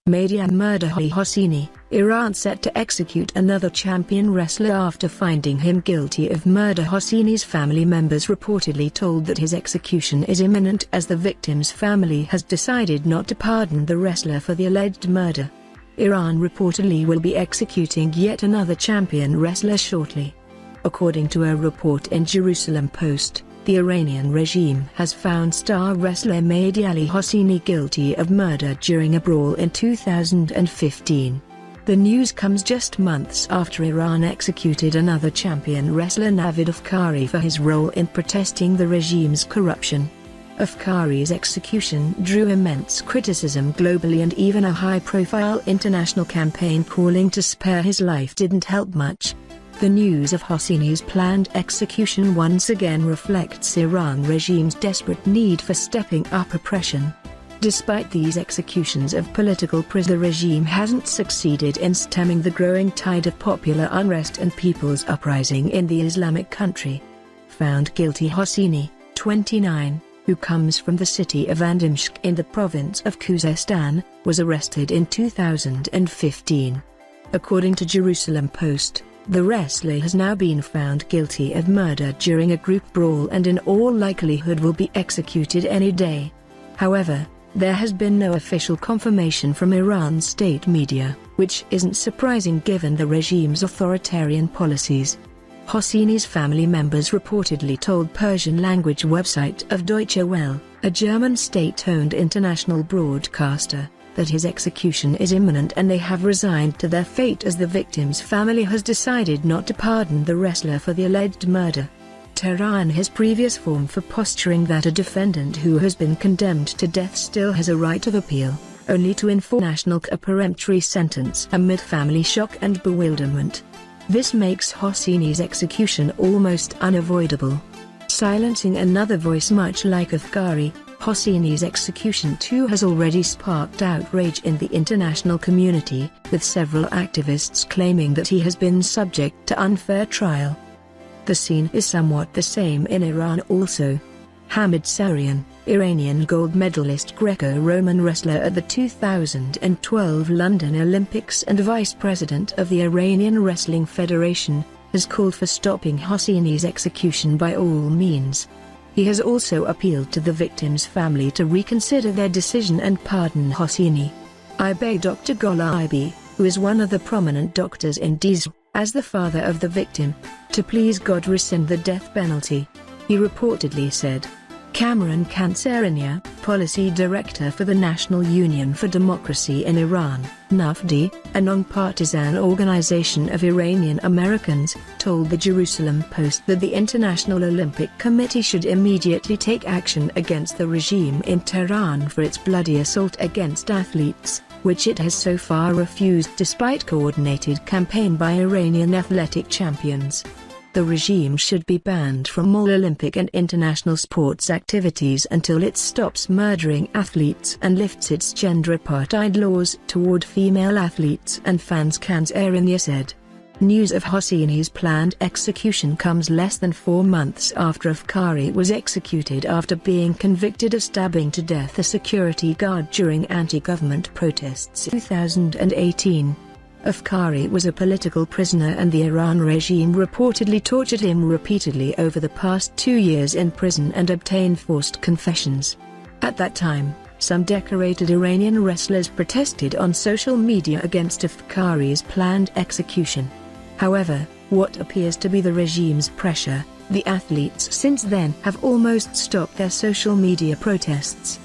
Mehdi Ali Hosseini, Iran set to execute another champion wrestler after finding him guilty of murder. Hosseini's family members reportedly told that his execution is imminent as the victim's family has decided not to pardon the wrestler for the alleged murder. Iran reportedly will be executing yet another champion wrestler shortly. According to a report in Jerusalem Post, the Iranian regime has found star wrestler Mehdi Ali Hosseini guilty of murder during a brawl in 2015. The news comes just months after Iran executed another champion wrestler, Navid Afkari, for his role in protesting the regime's corruption. Afkari's execution drew immense criticism globally, and even a high-profile international campaign calling to spare his life didn't help much. The news of Hosseini's planned execution once again reflects Iran regime's desperate need for stepping up oppression. Despite these executions of political prisoners, the regime hasn't succeeded in stemming the growing tide of popular unrest and people's uprising in the Islamic country. Found guilty, Hosseini, 29, who comes from the city of Andimshk in the province of Khuzestan, was arrested in 2015. According to Jerusalem Post, the wrestler has now been found guilty of murder during a group brawl and in all likelihood will be executed any day. However, there has been no official confirmation from Iran's state media, which isn't surprising given the regime's authoritarian policies. Hosseini's family members reportedly told Persian-language website of Deutsche Welle, a German state-owned international broadcaster, that his execution is imminent and they have resigned to their fate as the victim's family has decided not to pardon the wrestler for the alleged murder. Tehran has previous form for posturing that a defendant who has been condemned to death still has a right of appeal, only to enforce national a peremptory sentence amid family shock and bewilderment. This makes Hosseini's execution almost unavoidable. Silencing another voice much like Afkari, Hosseini's execution too has already sparked outrage in the international community, with several activists claiming that he has been subject to unfair trial. The scene is somewhat the same in Iran also. Hamid Sarian, Iranian gold medalist Greco-Roman wrestler at the 2012 London Olympics and vice president of the Iranian Wrestling Federation, has called for stopping Hosseini's execution by all means. He has also appealed to the victim's family to reconsider their decision and pardon Hosseini. I beg Dr. Golaibi, who is one of the prominent doctors in Dizr, as the father of the victim, to please God rescind the death penalty, he reportedly said. Kamran Kansarinia, policy director for the National Union for Democracy in Iran, NUFD, a non-partisan organization of Iranian Americans, told the Jerusalem Post that the International Olympic Committee should immediately take action against the regime in Tehran for its bloody assault against athletes, which it has so far refused despite coordinated campaign by Iranian athletic champions. The regime should be banned from all Olympic and international sports activities until it stops murdering athletes and lifts its gender apartheid laws toward female athletes and fans, Kansarinia said. News of Hosseini's planned execution comes less than 4 months after Afkari was executed after being convicted of stabbing to death a security guard during anti-government protests in 2018. Afkari was a political prisoner and the Iran regime reportedly tortured him repeatedly over the past 2 years in prison and obtained forced confessions. At that time, some decorated Iranian wrestlers protested on social media against Afkari's planned execution. However, what appears to be the regime's pressure, the athletes since then have almost stopped their social media protests.